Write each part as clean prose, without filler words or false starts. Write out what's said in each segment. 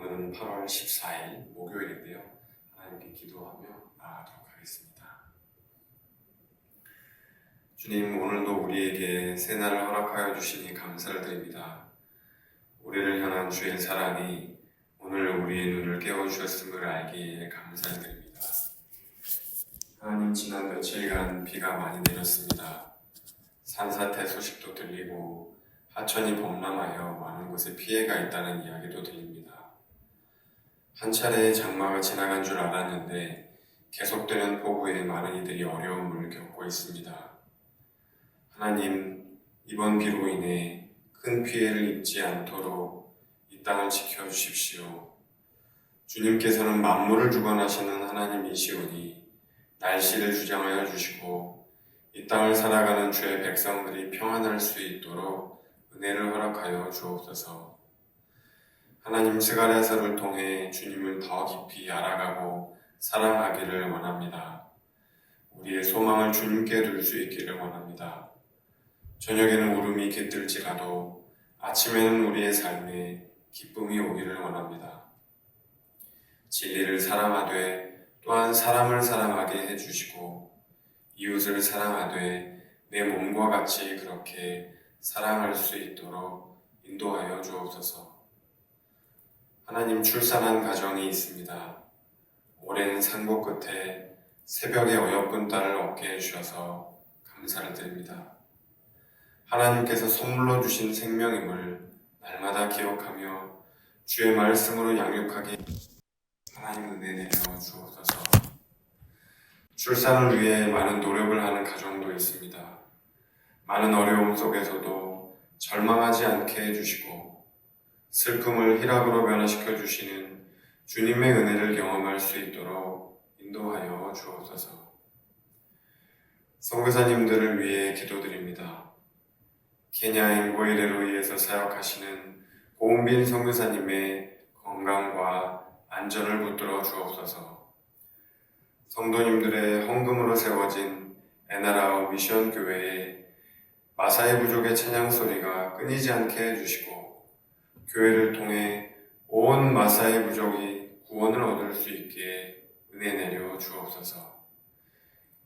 오늘은 8월 14일 목요일인데요. 하나님께 기도하며 나아가도록 하겠습니다. 주님, 오늘도 우리에게 새날을 허락하여 주시니 감사를 드립니다. 우리를 향한 주의 사랑이 오늘 우리의 눈을 깨워주셨음을 알기에 감사를 드립니다. 하나님, 지난 며칠간 비가 많이 내렸습니다. 산사태 소식도 들리고 하천이 범람하여 많은 곳에 피해가 있다는 이야기도 들립니다. 한 차례의 장마가 지나간 줄 알았는데 계속되는 폭우에 많은 이들이 어려움을 겪고 있습니다. 하나님, 이번 비로 인해 큰 피해를 입지 않도록 이 땅을 지켜주십시오. 주님께서는 만물을 주관하시는 하나님이시오니 날씨를 주장하여 주시고 이 땅을 살아가는 주의 백성들이 평안할 수 있도록 은혜를 허락하여 주옵소서. 하나님, 스가랴서를 통해 주님을 더 깊이 알아가고 사랑하기를 원합니다. 우리의 소망을 주님께 둘 수 있기를 원합니다. 저녁에는 울음이 깃들지라도 아침에는 우리의 삶에 기쁨이 오기를 원합니다. 진리를 사랑하되 또한 사람을 사랑하게 해주시고 이웃을 사랑하되 내 몸과 같이 그렇게 사랑할 수 있도록 인도하여 주옵소서. 하나님, 출산한 가정이 있습니다. 오랜 산고 끝에 새벽에 어여쁜 딸을 얻게 해주셔서 감사를 드립니다. 하나님께서 선물로 주신 생명임을 날마다 기억하며 주의 말씀으로 양육하게 하나님 은혜 내려 주옵소서. 출산을 위해 많은 노력을 하는 가정도 있습니다. 많은 어려움 속에서도 절망하지 않게 해주시고 슬픔을 희락으로 변화시켜 주시는 주님의 은혜를 경험할 수 있도록 인도하여 주옵소서. 선교사님들을 위해 기도드립니다. 케냐 엠보이레로이에서 사역하시는 고은빈 선교사님의 건강과 안전을 붙들어 주옵소서. 성도님들의 헌금으로 세워진 에나라우 미션 교회에 마사이 부족의 찬양 소리가 끊이지 않게 해주시고 교회를 통해 온 마사이 부족이 구원을 얻을 수 있게 은혜 내려 주옵소서.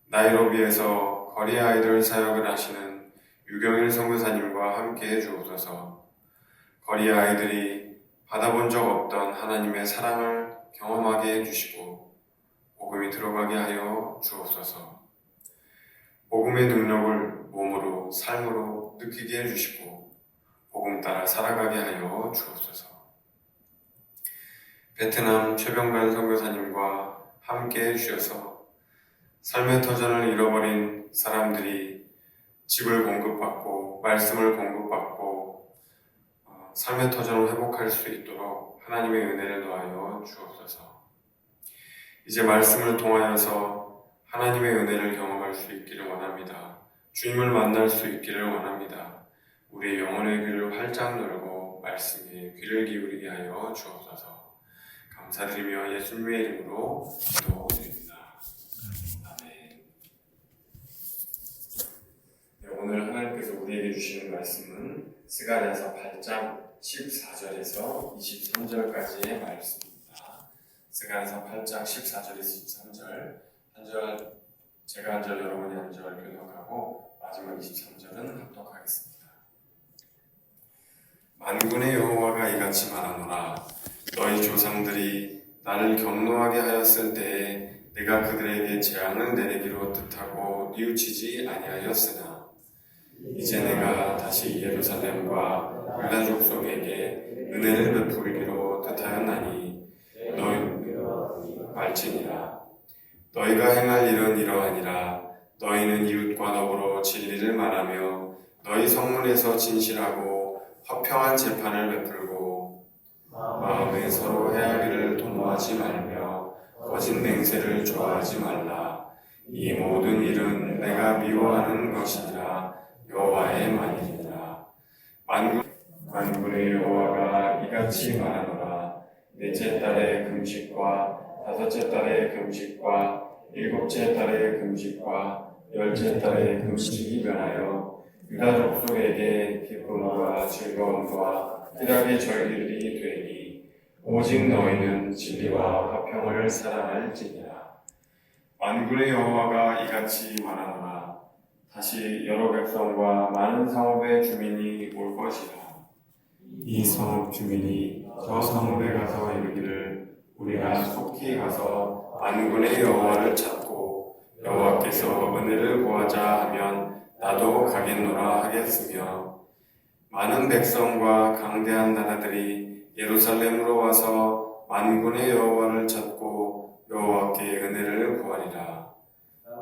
나이로비에서 거리 아이들 사역을 하시는 유경일 선교사님과 함께 해주옵소서. 거리 아이들이 받아본 적 없던 하나님의 사랑을 경험하게 해주시고 복음이 들어가게 하여 주옵소서. 복음의 능력을 몸으로 삶으로 느끼게 해주시고 복음 따라 살아가게 하여 주옵소서. 베트남 최병관 선교사님과 함께 해주셔서 삶의 터전을 잃어버린 사람들이 집을 공급받고 말씀을 공급받고 삶의 터전을 회복할 수 있도록 하나님의 은혜를 더하여 주옵소서. 이제 말씀을 통하여서 하나님의 은혜를 경험할 수 있기를 원합니다. 주님을 만날 수 있기를 원합니다. 우리의 영혼의 귀를 활짝 열고 말씀에 귀를 기울이게 하여 주옵소서. 감사드리며 예수님의 이름으로 기도드립니다. 아멘. 네, 오늘 하나님께서 우리에게 주시는 말씀은 스가랴서 8장 14절에서 23절까지의 말씀입니다. 스가랴서 8장 14절에서 23절 한 절, 제가 한 절, 여러분이 한 절 교독하고 마지막 23절은 합독하겠습니다. 만군의 여호와가 이같이 말하노라. 너희 조상들이 나를 경노하게 하였을 때에 내가 그들에게 재앙을 내리기로 뜻하고 뉘우치지 아니하였으나 이제 내가 다시 예루살렘과 유다 족속에게 은혜를 베풀기로 뜻하였나니 너희 말지니라. 너희가 행할 일은 이러하니라. 너희는 이웃과 더불어 진리를 말하며 너희 성문에서 진실하고 화평한 재판을 베풀고 마음에 서로 헤아리를 도모하지 말며 거짓 맹세를 좋아하지 말라. 이 모든 일은 내가 미워하는 것이니라. 여호와의 말이니라. 만군의 여호와가 이같이 말하노라. 넷째 달의 금식과 다섯째 달의 금식과 일곱째 달의 금식과 열째 달의 금식이 변하여 유다 족속에게 기쁨과 즐거움과 희락의 절기들이 되니 오직 너희는 진리와 화평을 사랑할지니라. 만군의 여호와가 이같이 말하노라. 다시 여러 백성과 많은 성읍의 주민이 올 것이라. 이 성읍 주민이 저 성읍에 가서 이르기를 우리가 속히 가서 만군의 여호와를 찾고 여호와께서 은혜를 구하자 하면 나도 가겠노라 하겠으며, 많은 백성과 강대한 나라들이 예루살렘으로 와서 만군의 여호와를 찾고 여호와께 은혜를 구하리라.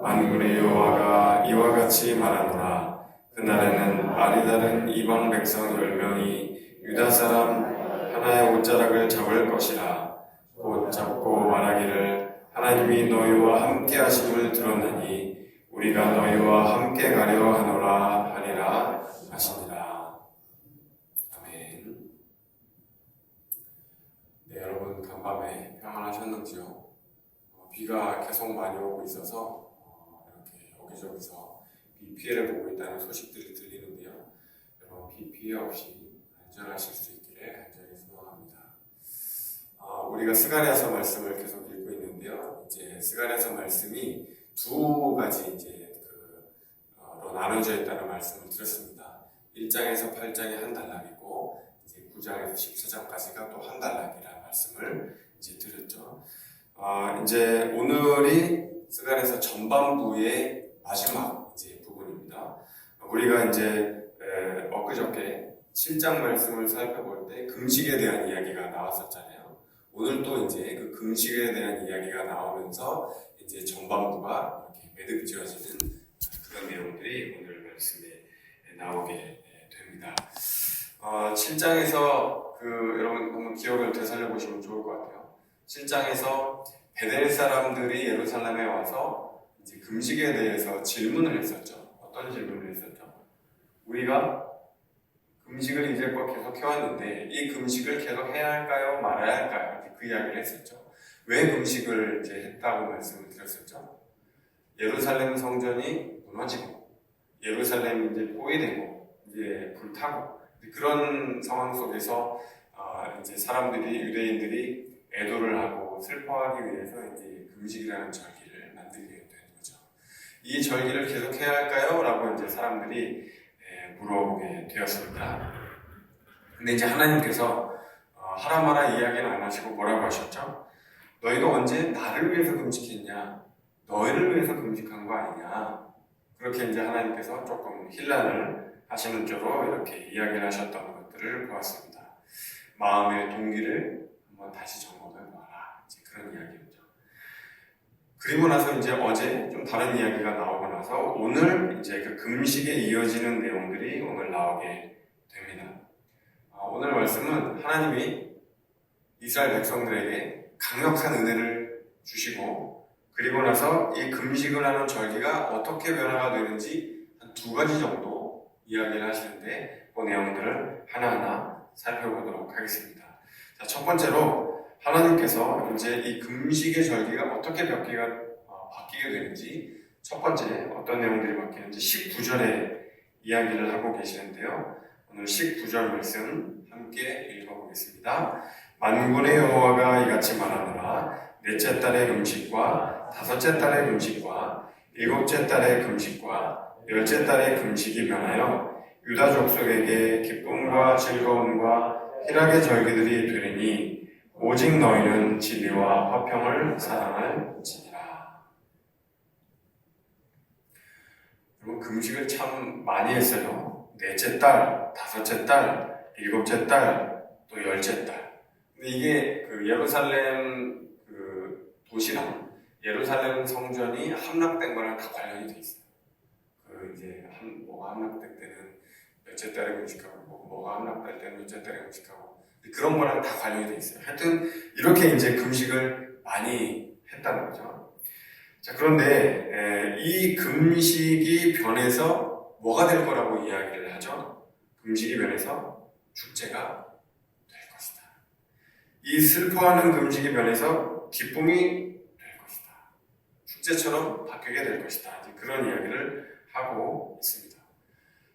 만군의 여호와가 이와 같이 말하노라. 그날에는 아리다른 이방 백성 10명이 유다 사람 하나의 옷자락을 잡을 것이라. 곧 잡고 말하기를 하나님이 너희와 함께 하심을 들었나니 우리가 너희와 함께 가려 하노라 하리라 하시니라. 아멘. 네, 여러분 간밤에 평안하셨는지요? 비가 계속 많이 오고 있어서 이렇게 여기저기서 비 피해를 보고 있다는 소식들이 들리는데요. 여러분 비 피해 없이 안전하실 수 있기를 간절히 소망합니다. 우리가 스가랴서 말씀을 계속 읽고 있는데요. 이제 스가랴서 말씀이 두 가지 로 나눠져 있다는 말씀을 드렸습니다. 1장에서 8장이 한 단락이고 이제 9장에서 14장까지가 또 한 단락이라는 말씀을 이제 드렸죠. 이제 오늘이 스가랴서 전반부의 마지막 이제 부분입니다. 우리가 이제 엊그저께 7장 말씀을 살펴볼 때 금식에 대한 이야기가 나왔었잖아요. 오늘 또 이제 그 금식에 대한 이야기가 나오면서 이제 전반부가 이렇게 매듭 지어지는 그런 내용들이 오늘 말씀에 나오게 됩니다. 7장에서 여러분 한번 기억을 되살려 보시면 좋을 것 같아요. 7장에서 베델 사람들이 예루살렘에 와서 이제 금식에 대해서 질문을 했었죠. 어떤 질문을 했었죠? 우리가 금식을 이제껏 계속 해왔는데 이 금식을 계속 해야 할까요? 말아야 할까요? 그 이야기를 했었죠. 왜 금식을 이제 했다고 말씀을 드렸었죠? 예루살렘 성전이 무너지고 예루살렘이 이제 포위되고 이제 불타고 그런 상황 속에서 이제 유대인들이 애도를 하고 슬퍼하기 위해서 이제 금식이라는 절기를 만들게 된 거죠. 이 절기를 계속 해야 할까요? 라고 이제 사람들이 물어보게 되었습니다. 근데 이제 하나님께서 하라 마라 이야기는 안 하시고 뭐라고 하셨죠? 너희가 언제 나를 위해서 금식했냐? 너희를 위해서 금식한 거 아니냐? 그렇게 이제 하나님께서 조금 힐난을 하시는 쪽으로 이렇게 이야기를 하셨던 것들을 보았습니다. 마음의 동기를 한번 다시 점검해 보아라. 이제 그런 이야기였죠. 그리고 나서 이제 어제 좀 다른 이야기가 나오고 나서 오늘 이제 그 금식에 이어지는 내용들이 오늘 나오게 됩니다. 오늘 말씀은 하나님이 이스라엘 백성들에게 강력한 은혜를 주시고 그리고 나서 이 금식을 하는 절기가 어떻게 변화가 되는지 한 두 가지 정도 이야기를 하시는데 그 내용들을 하나하나 살펴보도록 하겠습니다. 자, 첫 번째로 하나님께서 이제 이 금식의 절기가 어떻게 바뀌게 되는지 첫 번째 어떤 내용들이 바뀌는지 19절에 이야기를 하고 계시는데요. 오늘 19절 말씀 함께 읽어보겠습니다. 만군의 여호와가 이같이 말하노라. 넷째 달의 금식과 다섯째 달의 금식과 일곱째 달의 금식과 열째 달의 금식이 변하여 유다 족속에게 기쁨과 즐거움과 희락의 절기들이 되리니 오직 너희는 진리와 화평을 사랑할지니라. 여러분 금식을 참 많이 했어요. 넷째 달, 다섯째 달, 일곱째 달, 또 열째 달. 근데 이게 예루살렘 도시랑 예루살렘 성전이 함락된 거랑 다 관련이 돼 있어요. 이제 뭐가 함락될 때는 몇째 달에 금식하고 뭐가 함락될 때는 몇째 달에 금식하고 그런 거랑 다 관련이 돼 있어요. 하여튼 이렇게 이제 금식을 많이 했다는 거죠. 자, 그런데 이 금식이 변해서 뭐가 될 거라고 이야기를 하죠? 금식이 변해서 축제가 될 것이다. 이 슬퍼하는 금식이 변해서 기쁨이 될 것이다. 축제처럼 바뀌게 될 것이다. 그런 이야기를 하고 있습니다.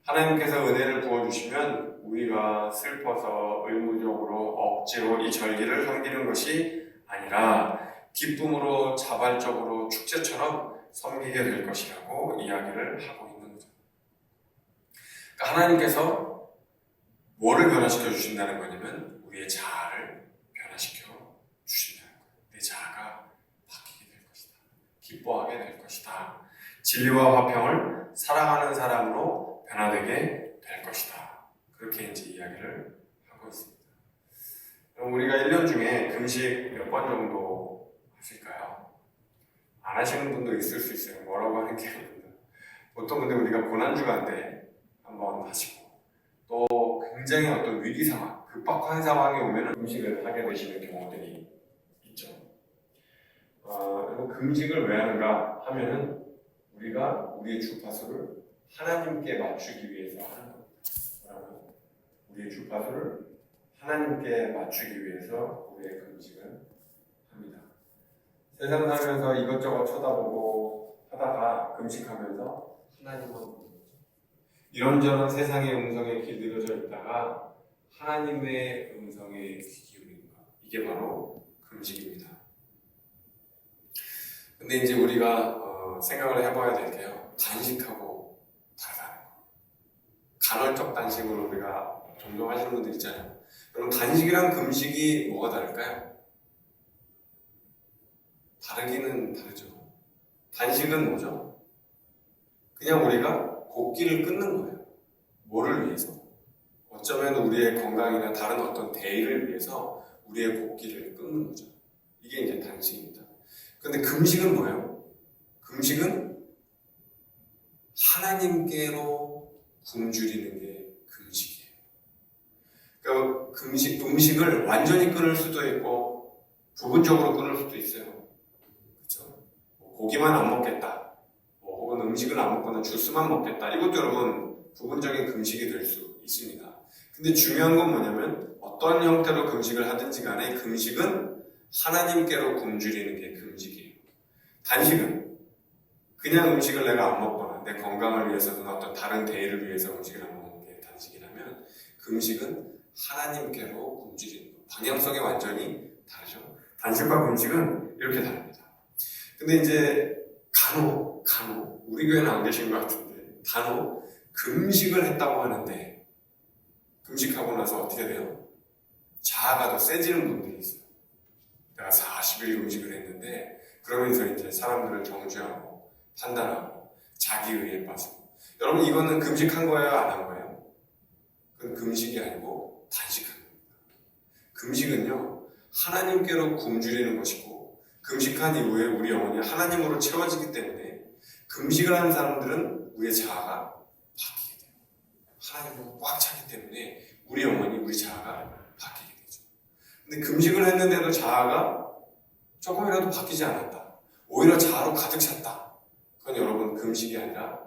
하나님께서 은혜를 부어주시면 우리가 슬퍼서 의무적으로 억지로 이 절기를 섬기는 것이 아니라 기쁨으로 자발적으로 축제처럼 섬기게 될 것이라고 이야기를 하고 있는 거죠. 그러니까 하나님께서 뭐를 변화시켜 주신다는 거냐면 우리의 자아를 변화시켜 주신다는 거예요. 내 자아가 바뀌게 될 것이다. 기뻐하게 될 것이다. 진리와 화평을 사랑하는 사람으로 변화되게 될 것이다. 그렇게 이제 이야기를 하고 있습니다. 그럼 우리가 1년 중에 금식 몇 번 정도 하실까요? 안 하시는 분도 있을 수 있어요. 뭐라고 하는 게 아닙니다. 보통 근데 우리가 고난주간때 한번 하시고 또 굉장히 어떤 위기 상황, 급박한 상황이 오면 금식을 하게 되시는 경우들이 있죠. 금식을 왜 하는가 하면은 우리가 우리의 주파수를 하나님께 맞추기 위해서 하는 겁니다. 우리의 주파수를 하나님께 맞추기 위해서 우리의 금식을 합니다. 세상 살면서 이것저것 쳐다보고 하다가 금식하면서 하나님은 보는 거죠. 이런저런 세상의 음성에 길들여져 있다가 하나님의 음성에 귀 기울이는 것. 이게 바로 금식입니다. 근데 이제 우리가 생각을 해봐야 될 게요. 단식하고 다르다는 거. 간헐적 단식을 우리가 종종 하시는 분들 있잖아요. 그럼 단식이랑 금식이 뭐가 다를까요? 다르기는 다르죠. 단식은 뭐죠? 그냥 우리가 곡기를 끊는 거예요. 뭐를 위해서? 어쩌면 우리의 건강이나 다른 어떤 대의를 위해서 우리의 곡기를 끊는 거죠. 이게 이제 단식입니다. 근데 금식은 뭐예요? 금식은 하나님께로 굶주리는 게 금식이에요. 그러니까 음식을 완전히 끊을 수도 있고 부분적으로 끊을 수도 있어요. 그렇죠? 고기만 안 먹겠다. 혹은 음식을 안 먹거나 주스만 먹겠다. 이것도 여러분 부분적인 금식이 될 수 있습니다. 근데 중요한 건 뭐냐면 어떤 형태로 금식을 하든지 간에 금식은 하나님께로 굶주리는 게 금식이에요. 단식은 그냥 음식을 내가 안 먹거나 내 건강을 위해서든 어떤 다른 대의를 위해서 음식을 안 먹는 게 단식이라면 금식은 하나님께로 굶주리는 거. 방향성이 완전히 다르죠. 단식과 금식은 이렇게 다릅니다. 근데 이제 간혹 우리 교회는 안 계신 것 같은데 간혹 금식을 했다고 하는데 금식하고 나서 어떻게 돼요? 자아가 더 세지는 분들이 있어요. 내가 40일 금식을 했는데 그러면서 이제 사람들을 정죄하고 판단하고 자기의에 빠지고. 여러분 이거는 금식한 거예요? 안 한 거예요? 그건 금식이 아니고 단식한 겁니다. 금식은요 하나님께로 굶주리는 것이고 금식한 이후에 우리 영혼이 하나님으로 채워지기 때문에 금식을 하는 사람들은 우리의 자아가 바뀌게 돼요. 하나님으로 꽉 차기 때문에 우리 영혼이 우리 자아가 바뀌게 되죠. 근데 금식을 했는데도 자아가 조금이라도 바뀌지 않았다. 오히려 자아로 가득 찼다. 그건 여러분 금식이 아니라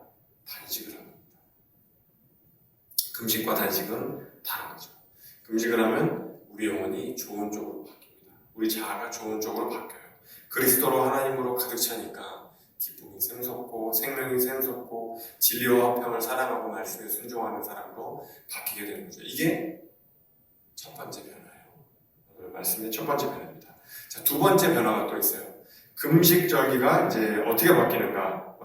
단식을 합니다. 금식과 단식은 다른 거죠. 금식을 하면 우리 영혼이 좋은 쪽으로 바뀝니다. 우리 자아가 좋은 쪽으로 바뀌어요. 그리스도로 하나님으로 가득 차니까 기쁨이 샘솟고 생명이 샘솟고 진리와 화평을 사랑하고 말씀에 순종하는 사람으로 바뀌게 되는 거죠. 이게 첫 번째 변화예요. 오늘 말씀의 첫 번째 변화입니다. 자, 두 번째 변화가 또 있어요. 금식 절기가 이제 어떻게 바뀌는가?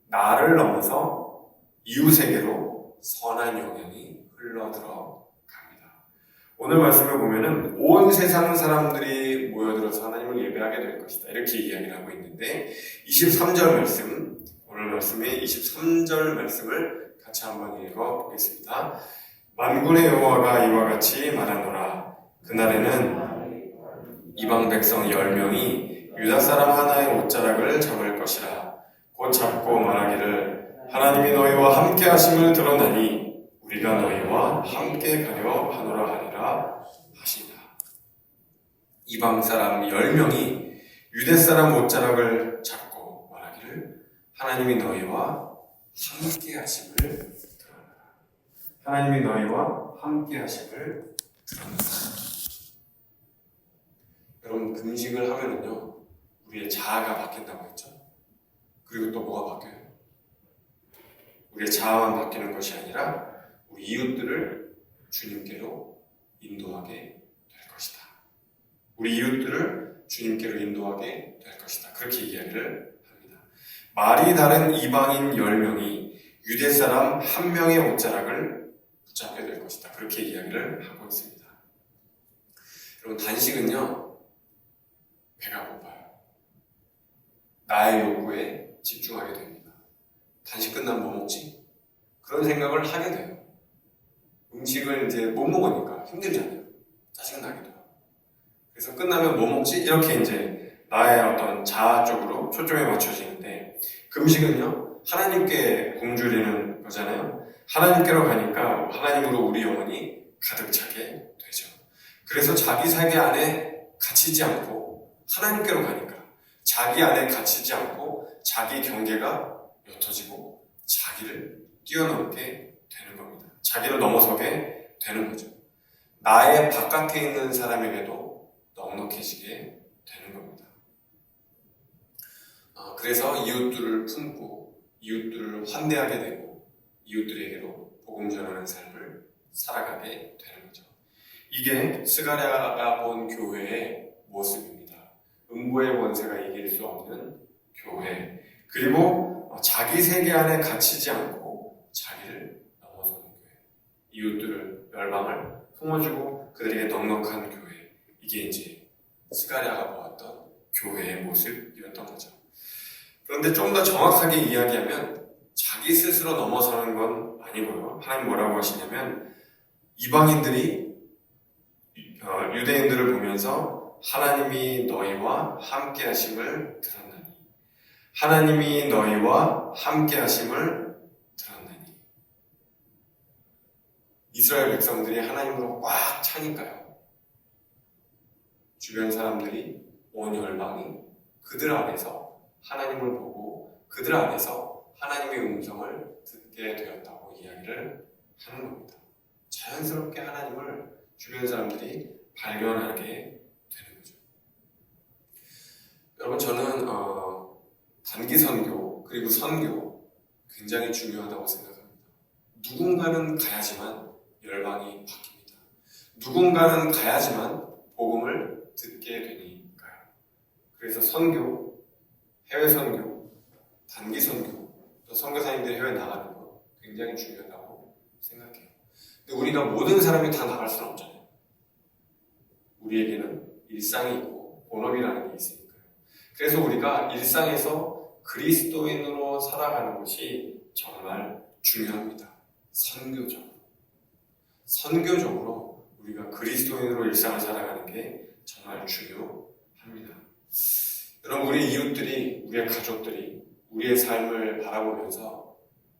나를 넘어서 이웃에게로 선한 영향이 흘러들어 갑니다. 오늘 말씀을 보면은 온 세상 사람들이 모여들어서 하나님을 예배하게 될 것이다. 이렇게 이야기를 하고 있는데 23절 말씀, 오늘 말씀의 23절 말씀을 같이 한번 읽어보겠습니다. 만군의 여호와가 이와 같이 말하노라. 그날에는 이방 백성 10명이 유다 사람 하나의 옷자락을 잡을 것이라. 곧 잡고 말하기를 하나님이 너희와 함께 하심을 들었나니 우리가 너희와 함께 가려 하노라 하리라 하시니라. 이방 사람 10명이 유대 사람 옷자락을 잡고 말하기를 하나님이 너희와 함께 하심을 들었노라. 하나님이 너희와 함께 하심을 들었노라. 여러분 금식을 하면은요 우리의 자아가 바뀐다고 했죠. 그리고 또 뭐가 바뀌어요? 우리의 자아만 바뀌는 것이 아니라 우리 이웃들을 주님께로 인도하게 될 것이다. 우리 이웃들을 주님께로 인도하게 될 것이다. 그렇게 이야기를 합니다. 말이 다른 이방인 10명이 유대 사람 1명의 옷자락을 붙잡게 될 것이다. 그렇게 이야기를 하고 있습니다. 여러분, 단식은요, 배가 고파요. 나의 욕구에 집중하게 됩니다. 단식 끝나면 뭐 먹지? 그런 생각을 하게 돼요. 음식을 이제 못 먹으니까 힘들잖아요. 짜증나기도 하고. 그래서 끝나면 뭐 먹지? 이렇게 이제 나의 어떤 자아 쪽으로 초점이 맞춰지는데, 금식은요, 하나님께 굶주리는 거잖아요. 하나님께로 가니까 하나님으로 우리 영혼이 가득 차게 되죠. 그래서 자기 세계 안에 갇히지 않고 하나님께로 가니까 자기 안에 갇히지 않고 자기 경계가 옅어지고 자기를 뛰어넘게 되는 겁니다. 자기를 넘어서게 되는 거죠. 나의 바깥에 있는 사람에게도 넉넉해지게 되는 겁니다. 그래서 이웃들을 품고 이웃들을 환대하게 되고 이웃들에게로 복음 전하는 삶을 살아가게 되는 거죠. 이게 스가랴가 본 교회의 모습입니다. 음부의 권세가 이길 수 없는 교회, 그리고 자기 세계 안에 갇히지 않고 자기를 넘어서는 교회, 이웃들을 열방을 품어주고 그들에게 넉넉한 교회, 이게 이제 스가랴가 보았던 교회의 모습이었던 거죠. 그런데 좀 더 정확하게 이야기하면 자기 스스로 넘어서는 건 아니고요. 하나님 뭐라고 하시냐면 이방인들이 유대인들을 보면서 하나님이 너희와 함께 하심을 들었나니, 하나님이 너희와 함께 하심을 들었나니. 이스라엘 백성들이 하나님으로 꽉 차니까요. 주변 사람들이, 온 열방이 그들 안에서 하나님을 보고 그들 안에서 하나님의 음성을 듣게 되었다고 이야기를 하는 겁니다. 자연스럽게 하나님을 주변 사람들이 발견하게 되는 거죠. 여러분, 저는 단기 선교 그리고 선교 굉장히 중요하다고 생각합니다. 누군가는 가야지만 열방이 바뀝니다. 누군가는 가야지만 복음을 듣게 되니까요. 그래서 선교, 해외 선교, 단기 선교, 또 선교사님들이 해외 나가는 거 굉장히 중요하다고 생각해요. 근데 우리가 모든 사람이 다 나갈 수는 없잖아요. 우리에게는 일상이 있고 본업이라는 게 있으니까요. 그래서 우리가 일상에서 그리스도인으로 살아가는 것이 정말 중요합니다. 선교적으로 우리가 그리스도인으로 일상을 살아가는 게 정말 중요합니다. 여러분, 우리 이웃들이, 우리의 가족들이 우리의 삶을 바라보면서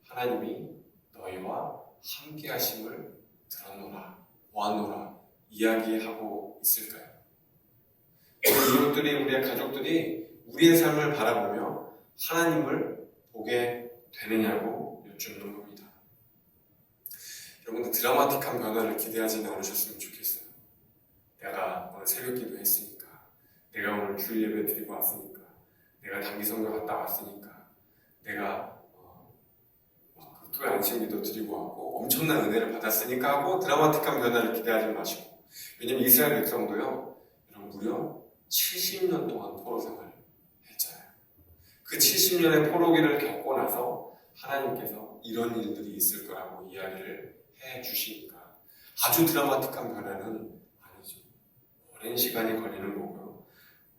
하나님이 너희와 함께 하심을 들었노라, 보았노라 이야기하고 있을까요? 우리 이웃들이, 우리의 가족들이 우리의 삶을 바라보며 하나님을 보게 되느냐고 여쭙는 겁니다. 여러분들 드라마틱한 변화를 기대하지는 않으셨으면 좋겠어요. 내가 오늘 새벽 기도 했으니까, 내가 오늘 주일 예배 드리고 왔으니까, 내가 단기 선교 갔다 왔으니까, 내가 토요 안식일도 드리고 왔고 엄청난 은혜를 받았으니까 하고 드라마틱한 변화를 기대하지 마시고, 왜냐면 이스라엘 백성도요, 여러분 무려 70년 동안 포로 생활을 했잖아요. 그 70년의 포로기를 겪고 나서 하나님께서 이런 일들이 있을 거라고 이야기를 해 주시니까 아주 드라마틱한 변화는 아니죠. 오랜 시간이 걸리는 거고요.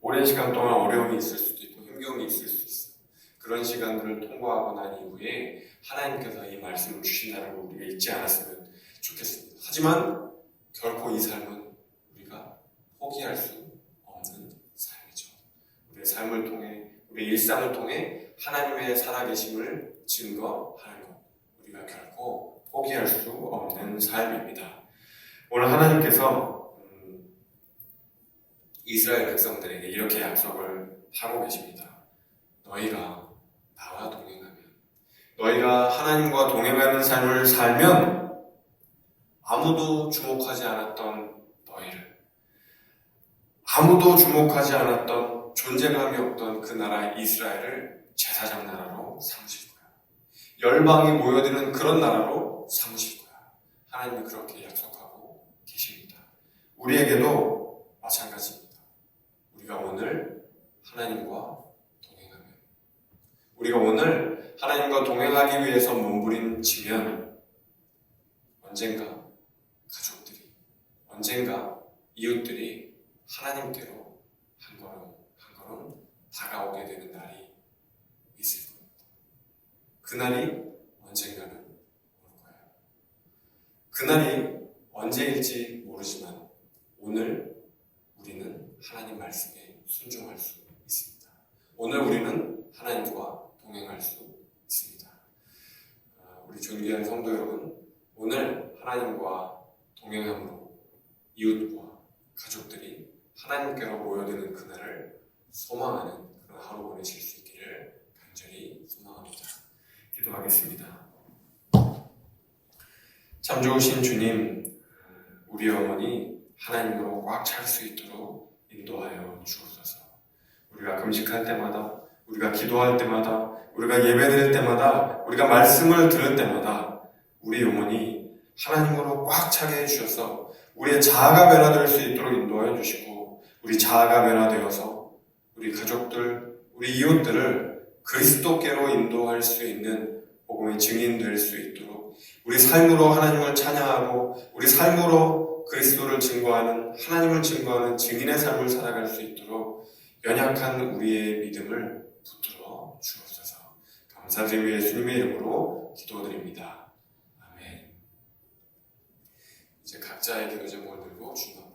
오랜 시간 동안 어려움이 있을 수도 있고 힘겨움이 있을 수 있어요. 그런 시간들을 통과하고 난 이후에 하나님께서 이 말씀을 주신다는 걸 우리가 잊지 않았으면 좋겠습니다. 하지만 결코 이 삶은 우리가 포기할 수 없는 삶이죠. 우리의 삶을 통해, 우리의 일상을 통해 하나님의 살아계심을 증거하는 것, 우리가 결코 포기할 수 없는 삶입니다. 오늘 하나님께서 이스라엘 백성들에게 이렇게 약속을 하고 계십니다. 너희가 나와 동행하면, 너희가 하나님과 동행하는 삶을 살면 아무도 주목하지 않았던 너희를, 아무도 주목하지 않았던 존재감이 없던 그 나라 이스라엘을 제사장 나라로 삼으실 거야. 열방이 모여드는 그런 나라로 삼으실 거야. 하나님이 그렇게 약속하고 계십니다. 우리에게도 마찬가지입니다. 우리가 오늘 하나님과 동행하면, 우리가 오늘 하나님과 동행하기 위해서 몸부림치면 언젠가 가족들이, 언젠가 이웃들이 하나님께로 한 걸음 다가오게 되는 날이 있을 겁니다. 그날이 언젠가는 올 거예요. 그날이 언제일지 모르지만 오늘 우리는 하나님 말씀에 순종할 수 있습니다. 오늘 우리는 하나님과 동행할 수 있습니다. 우리 존귀한 성도 여러분, 오늘 하나님과 동행함으로 이웃과 가족들이 하나님께로 모여드는 그날을 소망하는 그런 하루 보내실 수 있기를 간절히 소망합니다. 기도하겠습니다. 참 좋으신 주님, 우리 어머니 하나님으로 꽉 찰 수 있도록 인도하여 주옵소서. 우리가 금식할 때마다, 우리가 기도할 때마다, 우리가 예배드릴 때마다, 우리가 말씀을 들을 때마다 우리 영혼이 하나님으로 꽉 차게 해주셔서 우리의 자아가 변화될 수 있도록 인도하여 주시고, 우리 자아가 변화되어서 우리 가족들, 우리 이웃들을 그리스도께로 인도할 수 있는 복음의 증인 될 수 있도록, 우리 삶으로 하나님을 찬양하고 우리 삶으로 그리스도를 증거하는, 하나님을 증거하는 증인의 삶을 살아갈 수 있도록 연약한 우리의 믿음을 붙들어 주옵소서. 감사드리며 예수님의 이름으로 기도드립니다. 아멘. 이제 각자의 기도 제목을 들고 주님